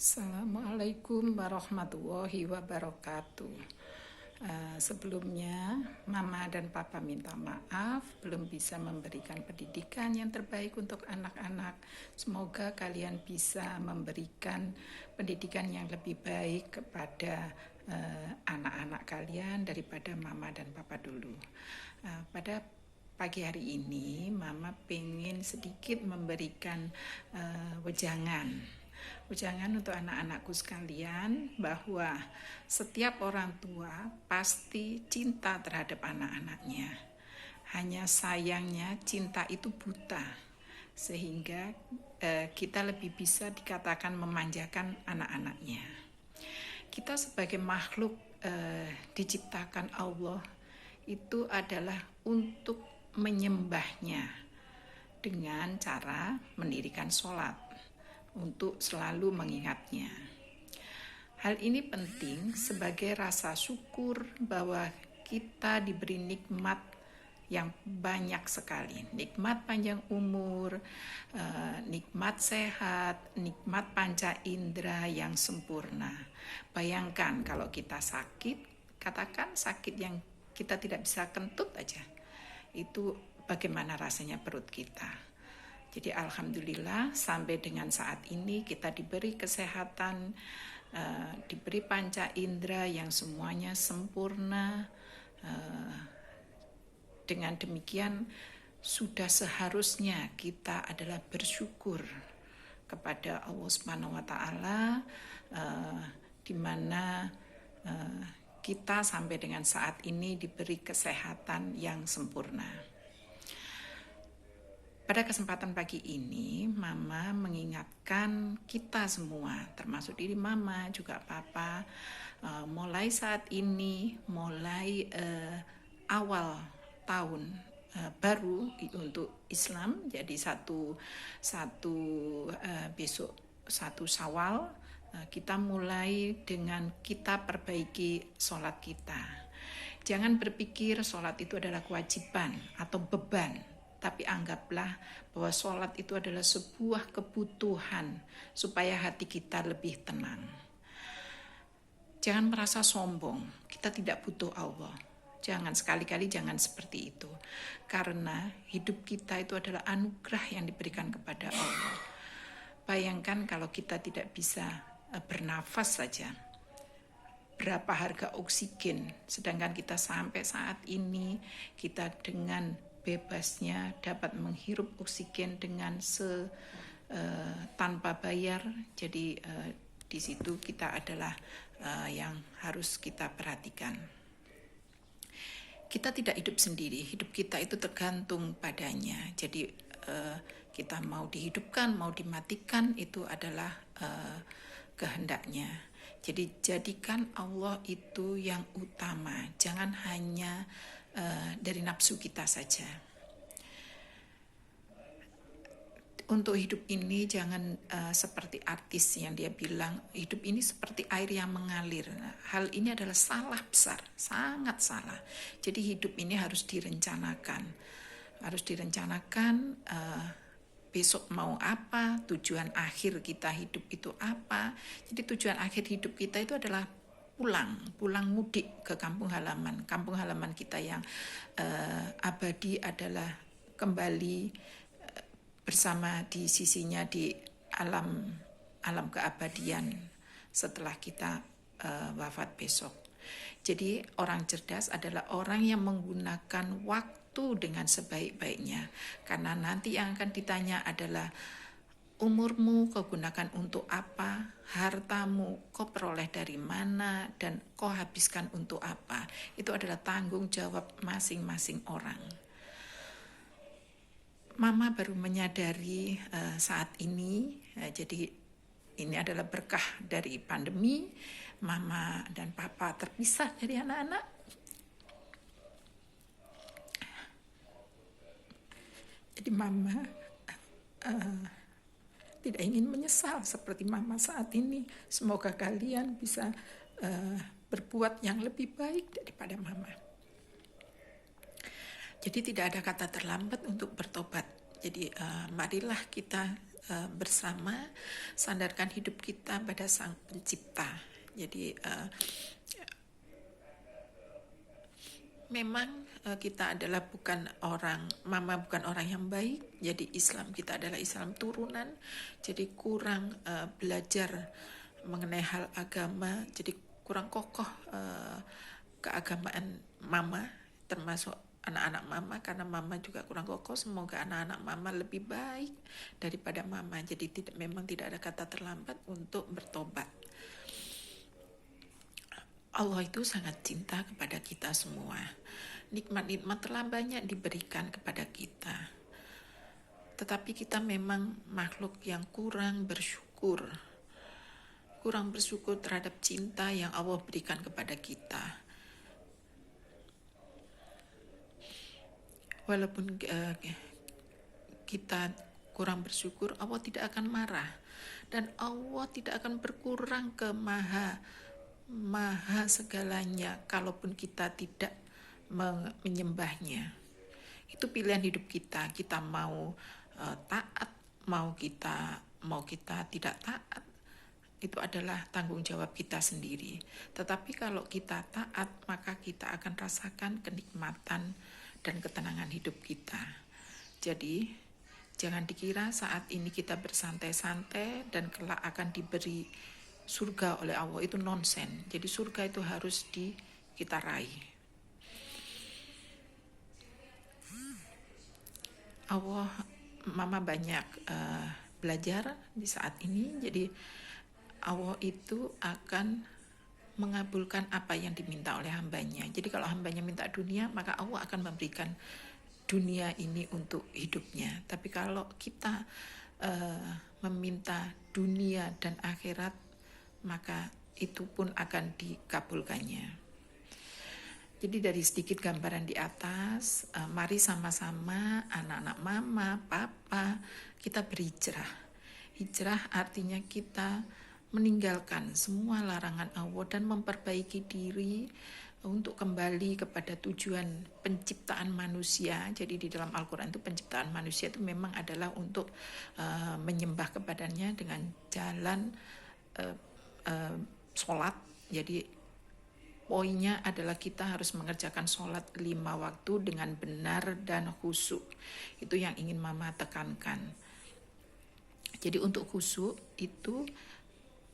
Assalamualaikum warahmatullahi wabarakatuh. Sebelumnya, Mama dan Papa minta maaf belum bisa memberikan pendidikan yang terbaik untuk anak-anak. Semoga kalian bisa memberikan pendidikan yang lebih baik kepada anak-anak kalian daripada Mama dan Papa dulu. Pada pagi hari ini, Mama pengen sedikit memberikan wejangan untuk anak-anakku sekalian, bahwa setiap orang tua pasti cinta terhadap anak-anaknya. Hanya sayangnya cinta itu buta, sehingga kita lebih bisa dikatakan memanjakan anak-anaknya. Kita sebagai makhluk diciptakan Allah itu adalah untuk menyembahnya dengan cara mendirikan sholat, untuk selalu mengingatnya. Hal ini penting sebagai rasa syukur bahwa kita diberi nikmat yang banyak sekali. Nikmat panjang umur, nikmat sehat, nikmat panca indera yang sempurna. Bayangkan kalau kita sakit, katakan sakit yang kita tidak bisa kentut aja, itu bagaimana rasanya perut kita. Jadi alhamdulillah sampai dengan saat ini kita diberi kesehatan, diberi panca indera yang semuanya sempurna. Dengan demikian sudah seharusnya kita adalah bersyukur kepada Allah Subhanahu wa taala, di mana kita sampai dengan saat ini diberi kesehatan yang sempurna. Pada kesempatan pagi ini, Mama mengingatkan kita semua, termasuk diri Mama, juga Papa, mulai saat ini, mulai awal tahun baru untuk Islam, jadi besok 1 Syawal, kita mulai dengan kita perbaiki sholat kita. Jangan berpikir sholat itu adalah kewajiban atau beban, tapi anggaplah bahwa sholat itu adalah sebuah kebutuhan supaya hati kita lebih tenang. Jangan merasa sombong, kita tidak butuh Allah. Jangan, sekali-kali jangan seperti itu. Karena hidup kita itu adalah anugerah yang diberikan kepada Allah. Bayangkan kalau kita tidak bisa bernafas saja, berapa harga oksigen, sedangkan kita sampai saat ini kita dengan bebasnya dapat menghirup oksigen dengan tanpa bayar. Jadi di situ kita adalah yang harus kita perhatikan. Kita tidak hidup sendiri, hidup kita itu tergantung padanya. Jadi kita mau dihidupkan, mau dimatikan, itu adalah kehendaknya. Jadi jadikan Allah itu yang utama, jangan hanya dari nafsu kita saja. Untuk hidup ini jangan seperti artis yang dia bilang, hidup ini seperti air yang mengalir. Hal ini adalah salah besar, sangat salah. Jadi hidup ini harus direncanakan. Besok mau apa, tujuan akhir kita hidup itu apa. Jadi tujuan akhir hidup kita itu adalah pulang mudik ke kampung halaman kita yang abadi, adalah kembali bersama di sisinya di alam keabadian setelah kita wafat besok. Jadi orang cerdas adalah orang yang menggunakan waktu dengan sebaik-baiknya, karena nanti yang akan ditanya adalah umurmu kau gunakan untuk apa, hartamu kau peroleh dari mana, dan kau habiskan untuk apa. Itu adalah tanggung jawab masing-masing orang. Mama baru menyadari saat ini, jadi ini adalah berkah dari pandemi. Mama dan Papa terpisah dari anak-anak. Jadi Mama tidak ingin menyesal seperti Mama saat ini. Semoga kalian bisa berbuat yang lebih baik daripada Mama. Jadi tidak ada kata terlambat untuk bertobat. Jadi marilah kita bersama, sandarkan hidup kita pada Sang Pencipta. Jadi memang kita adalah Mama bukan orang yang baik. Jadi Islam kita adalah Islam turunan. Jadi kurang belajar mengenai hal agama. Jadi kurang kokoh keagamaan Mama, termasuk anak-anak Mama, karena Mama juga kurang kokoh. Semoga anak-anak Mama lebih baik daripada Mama. Jadi memang tidak ada kata terlambat untuk bertobat. Allah itu sangat cinta kepada kita semua. Nikmat-nikmat telah banyak diberikan kepada kita. Tetapi kita memang makhluk yang kurang bersyukur. Kurang bersyukur terhadap cinta yang Allah berikan kepada kita. Walaupun kita kurang bersyukur, Allah tidak akan marah. Dan Allah tidak akan berkurang ke maha segalanya kalaupun kita tidak menyembahnya. Itu pilihan hidup kita. Kita mau taat, mau kita tidak taat, itu adalah tanggung jawab kita sendiri. Tetapi kalau kita taat, maka kita akan rasakan kenikmatan dan ketenangan hidup kita. Jadi jangan dikira saat ini kita bersantai-santai dan kelak akan diberi surga oleh Allah, itu nonsen. Jadi surga itu harus kita raih. Mama banyak belajar di saat ini. Jadi Allah itu akan mengabulkan apa yang diminta oleh hambanya. Jadi kalau hambanya minta dunia, maka Allah akan memberikan dunia ini untuk hidupnya. Tapi kalau kita meminta dunia dan akhirat, maka itu pun akan dikabulkannya. Jadi dari sedikit gambaran di atas, mari sama-sama anak-anak Mama, Papa, kita berhijrah. Hijrah artinya kita meninggalkan semua larangan Allah dan memperbaiki diri untuk kembali kepada tujuan penciptaan manusia. Jadi di dalam Al-Quran itu penciptaan manusia itu memang adalah untuk menyembah kepadanya dengan jalan sholat. Jadi poinnya adalah kita harus mengerjakan sholat 5 waktu dengan benar dan khusyuk. Itu yang ingin Mama tekankan. Jadi untuk khusyuk itu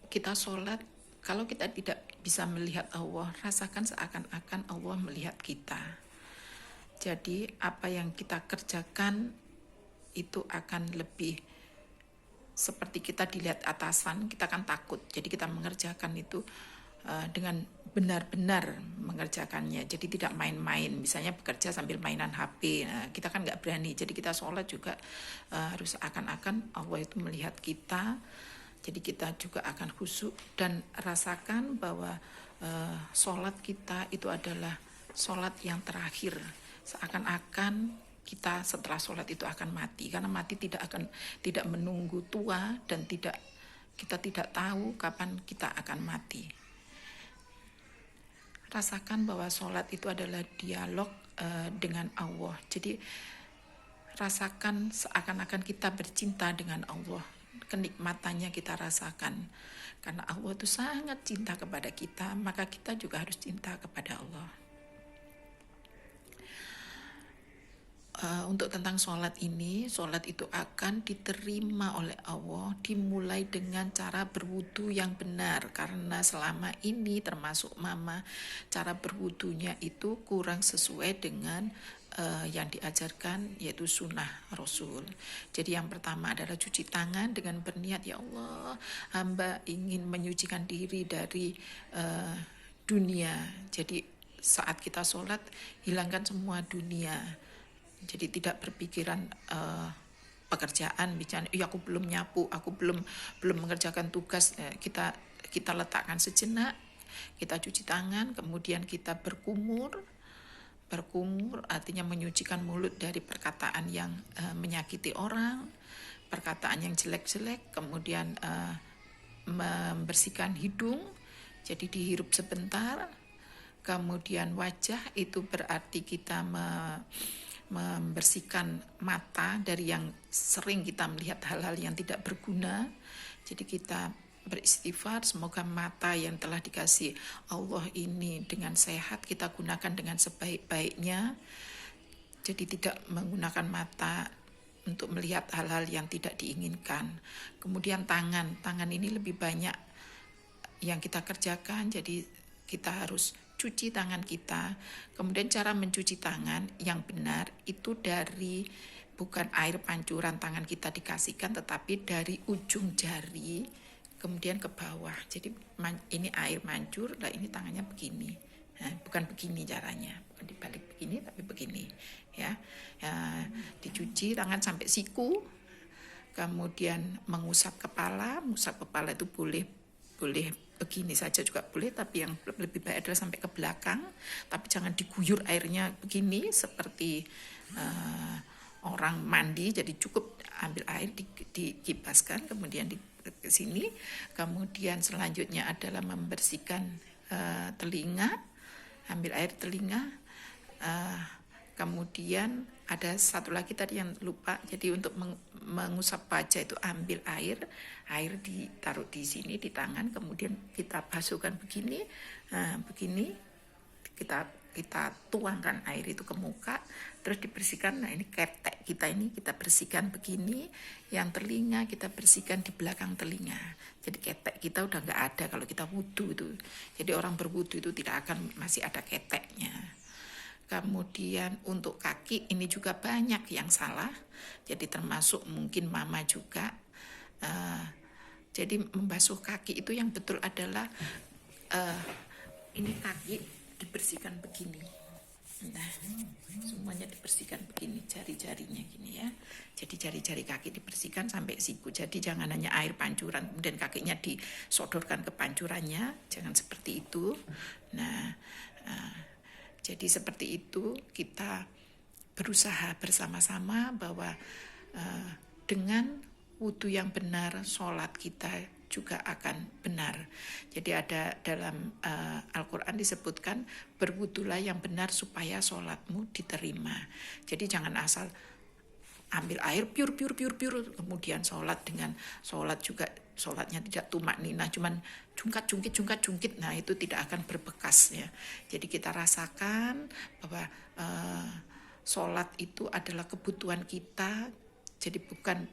kita sholat, kalau kita tidak bisa melihat Allah, rasakan seakan-akan Allah melihat kita. Jadi apa yang kita kerjakan itu akan lebih seperti kita dilihat atasan, kita kan takut. Jadi kita mengerjakan itu dengan benar-benar mengerjakannya. Jadi tidak main-main, misalnya bekerja sambil mainan HP. Nah, kita kan nggak berani. Jadi kita sholat juga harus akan-akan Allah itu melihat kita. Jadi kita juga akan khusyuk dan rasakan bahwa sholat kita itu adalah sholat yang terakhir. Seakan-akan kita setelah sholat itu akan mati, karena mati tidak menunggu tua dan kita tidak tahu kapan kita akan mati. Rasakan bahwa sholat itu adalah dialog dengan Allah. Jadi rasakan seakan-akan kita bercinta dengan Allah. Kenikmatannya kita rasakan. Karena Allah itu sangat cinta kepada kita, maka kita juga harus cinta kepada Allah. Untuk tentang sholat ini, sholat itu akan diterima oleh Allah dimulai dengan cara berwudu yang benar, karena selama ini termasuk Mama, cara berwudunya itu kurang sesuai dengan yang diajarkan, yaitu sunnah Rasul. Jadi yang pertama adalah cuci tangan dengan berniat, ya Allah, hamba ingin menyucikan diri dari dunia. Jadi saat kita sholat, hilangkan semua dunia. Jadi tidak berpikiran pekerjaan, bicara, aku belum nyapu, aku belum mengerjakan tugas. Kita letakkan sejenak, kita cuci tangan, kemudian kita berkumur artinya menyucikan mulut dari perkataan yang menyakiti orang, perkataan yang jelek-jelek, kemudian membersihkan hidung, jadi dihirup sebentar. Kemudian wajah itu berarti kita membersihkan mata dari yang sering kita melihat hal-hal yang tidak berguna. Jadi kita beristighfar, semoga mata yang telah dikasih Allah ini dengan sehat kita gunakan dengan sebaik-baiknya. Jadi tidak menggunakan mata untuk melihat hal-hal yang tidak diinginkan. Kemudian tangan ini lebih banyak yang kita kerjakan, jadi kita harus cuci tangan kita. Kemudian cara mencuci tangan yang benar itu dari bukan air pancuran tangan kita dikasihkan, tetapi dari ujung jari kemudian ke bawah. Jadi ini air mancur, nah ini tangannya begini. Nah, bukan begini caranya, bukan dibalik begini tapi begini ya. Dicuci tangan sampai siku, kemudian mengusap kepala itu boleh begini saja juga boleh, tapi yang lebih baik adalah sampai ke belakang, tapi jangan diguyur airnya begini seperti orang mandi. Jadi cukup ambil air dikipaskan kemudian ke sini. Kemudian selanjutnya adalah membersihkan telinga, ambil air telinga. Kemudian ada satu lagi tadi yang lupa, jadi untuk mengusap wajah itu ambil air ditaruh di sini di tangan, kemudian kita basuhkan begini, begini kita tuangkan air itu ke muka, terus dibersihkan. Nah ini ketek kita ini kita bersihkan begini, yang telinga kita bersihkan di belakang telinga. Jadi ketek kita udah nggak ada kalau kita wudu itu. Jadi orang berwudu itu tidak akan masih ada keteknya. Kemudian untuk kaki ini juga banyak yang salah, jadi termasuk mungkin mama juga. Jadi membasuh kaki itu yang betul adalah ini kaki dibersihkan begini. Nah, semuanya dibersihkan begini, jari-jarinya gini ya. Jadi jari-jari kaki dibersihkan sampai siku. Jadi jangan hanya air pancuran kemudian kakinya disodorkan ke pancurannya, jangan seperti itu. Nah, jadi seperti itu kita berusaha bersama-sama bahwa dengan wudu yang benar, sholat kita juga akan benar. Jadi ada dalam Al-Quran disebutkan, berwudulah yang benar supaya sholatmu diterima. Jadi jangan asal ambil air pure, kemudian sholat dengan sholat juga sholatnya tidak tumak ninah, cuman jungkat. Nah itu tidak akan berbekas ya. Jadi kita rasakan bahwa sholat itu adalah kebutuhan kita. Jadi bukan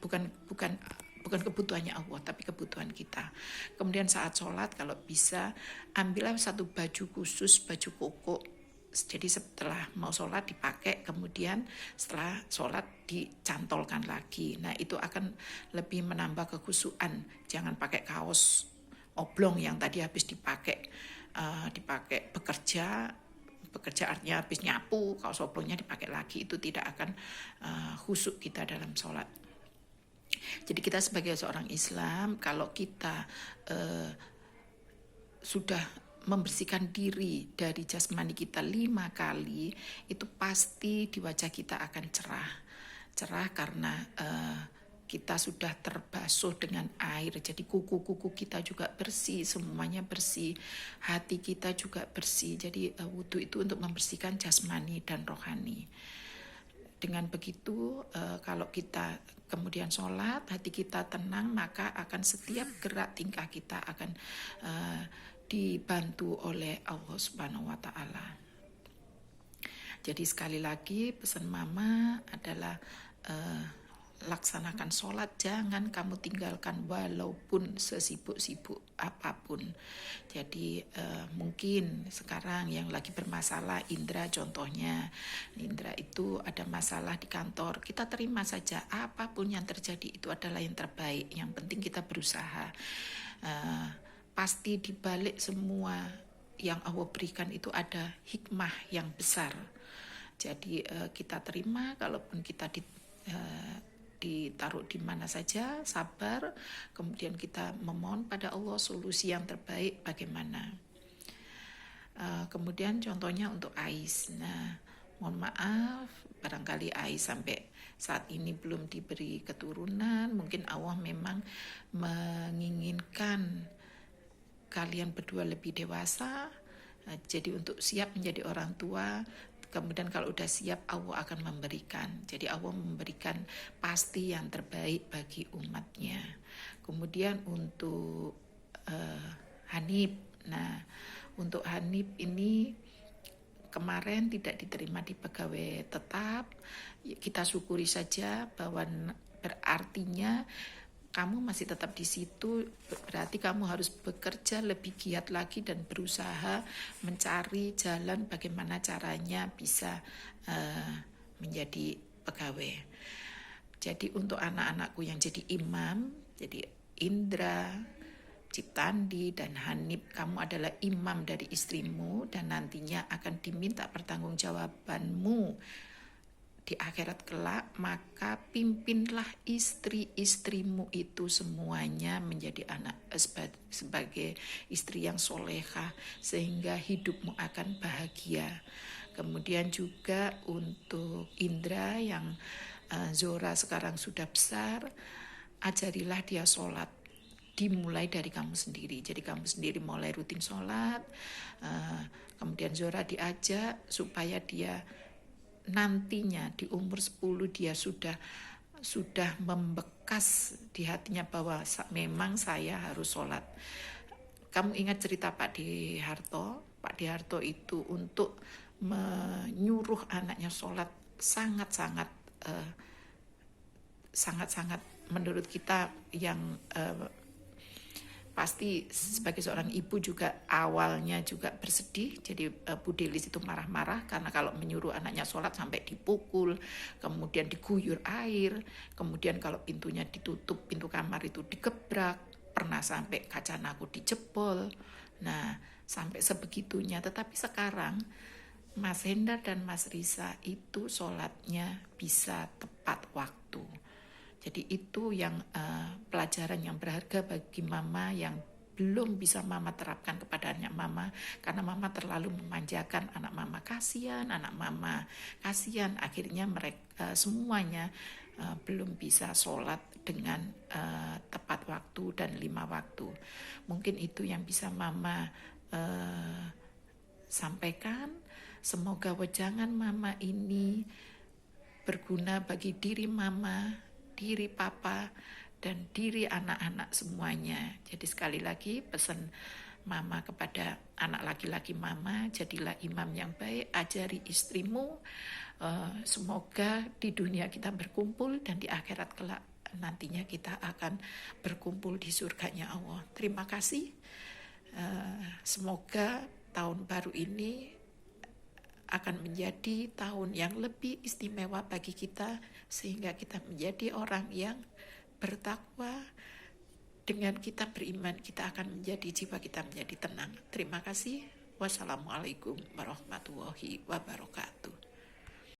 kebutuhannya Allah, tapi kebutuhan kita. Kemudian saat sholat kalau bisa ambillah satu baju khusus, baju koko. Jadi setelah mau sholat dipakai, kemudian setelah sholat dicantolkan lagi. Nah itu akan lebih menambah kekhusyuan. Jangan pakai kaos oblong yang tadi habis dipakai bekerja artinya habis nyapu, kaos oblongnya dipakai lagi. Itu tidak akan khusyuk kita dalam sholat. Jadi kita sebagai seorang Islam, kalau kita sudah membersihkan diri dari jasmani kita 5 kali, itu pasti di wajah kita akan cerah karena kita sudah terbasuh dengan air. Jadi kuku-kuku kita juga bersih, semuanya bersih, hati kita juga bersih. Jadi wudu itu untuk membersihkan jasmani dan rohani. Dengan begitu kalau kita kemudian sholat, hati kita tenang, maka akan setiap gerak tingkah kita akan dibantu oleh Allah Subhanahu wa Ta'ala. Jadi sekali lagi pesan mama adalah laksanakan sholat, jangan kamu tinggalkan walaupun sesibuk-sibuk apapun. Jadi mungkin sekarang yang lagi bermasalah Indra contohnya, Indra itu ada masalah di kantor, kita terima saja, apapun yang terjadi itu adalah yang terbaik, yang penting kita berusaha. Pasti di balik semua yang Allah berikan itu ada hikmah yang besar. Jadi kita terima, kalaupun kita ditaruh di mana saja, sabar, kemudian kita memohon pada Allah solusi yang terbaik bagaimana. Kemudian contohnya untuk Ais. Nah, mohon maaf, barangkali Ais sampai saat ini belum diberi keturunan, mungkin Allah memang menginginkan kalian berdua lebih dewasa, jadi untuk siap menjadi orang tua, Kemudian kalau udah siap, Allah akan memberikan. Jadi Allah memberikan pasti yang terbaik bagi umatnya. Kemudian untuk Hanif. Nah, untuk Hanif ini kemarin tidak diterima di pegawai tetap. Kita syukuri saja bahwa berartinya kamu masih tetap di situ, berarti kamu harus bekerja lebih giat lagi dan berusaha mencari jalan bagaimana caranya bisa menjadi pegawai. Jadi untuk anak-anakku yang jadi imam, jadi Indra, Ciptandi, dan Hanif, kamu adalah imam dari istrimu dan nantinya akan diminta pertanggungjawabanmu di akhirat kelak, maka pimpinlah istri-istrimu itu semuanya menjadi sebagai istri yang soleha sehingga hidupmu akan bahagia. Kemudian juga untuk Indra yang Zora sekarang sudah besar, ajarilah dia sholat. Dimulai dari kamu sendiri. Jadi kamu sendiri mulai rutin sholat, kemudian Zora diajak supaya dia nantinya di umur 10 dia sudah membekas di hatinya bahwa memang saya harus sholat. Kamu ingat cerita Pak D. Harto? Pak D. Harto itu untuk menyuruh anaknya sholat sangat-sangat menurut kita yang pasti sebagai seorang ibu juga awalnya juga bersedih. Jadi Bu Delis itu marah-marah karena kalau menyuruh anaknya sholat sampai dipukul, kemudian diguyur air, kemudian kalau pintunya ditutup, pintu kamar itu digebrak, pernah sampai kaca naku dijebol. Nah, sampai sebegitunya. Tetapi sekarang Mas Hendar dan Mas Risa itu sholatnya bisa tepat waktu. Jadi itu yang pelajaran yang berharga bagi mama yang belum bisa mama terapkan kepada anak mama, karena mama terlalu memanjakan anak mama. Kasihan anak mama, kasihan akhirnya mereka semuanya belum bisa sholat dengan tepat waktu dan 5 waktu. Mungkin itu yang bisa mama sampaikan. Semoga wejangan mama ini berguna bagi diri mama, diri papa, dan diri anak-anak semuanya. Jadi sekali lagi pesan mama kepada anak laki-laki mama, jadilah imam yang baik, ajari istrimu. Semoga di dunia kita berkumpul dan di akhirat kelak nantinya kita akan berkumpul di surganya Allah. Terima kasih. Semoga tahun baru ini akan menjadi tahun yang lebih istimewa bagi kita sehingga kita menjadi orang yang bertakwa. Dengan kita beriman, kita akan menjadi jiwa kita menjadi tenang. Terima kasih. Wassalamualaikum warahmatullahi wabarakatuh.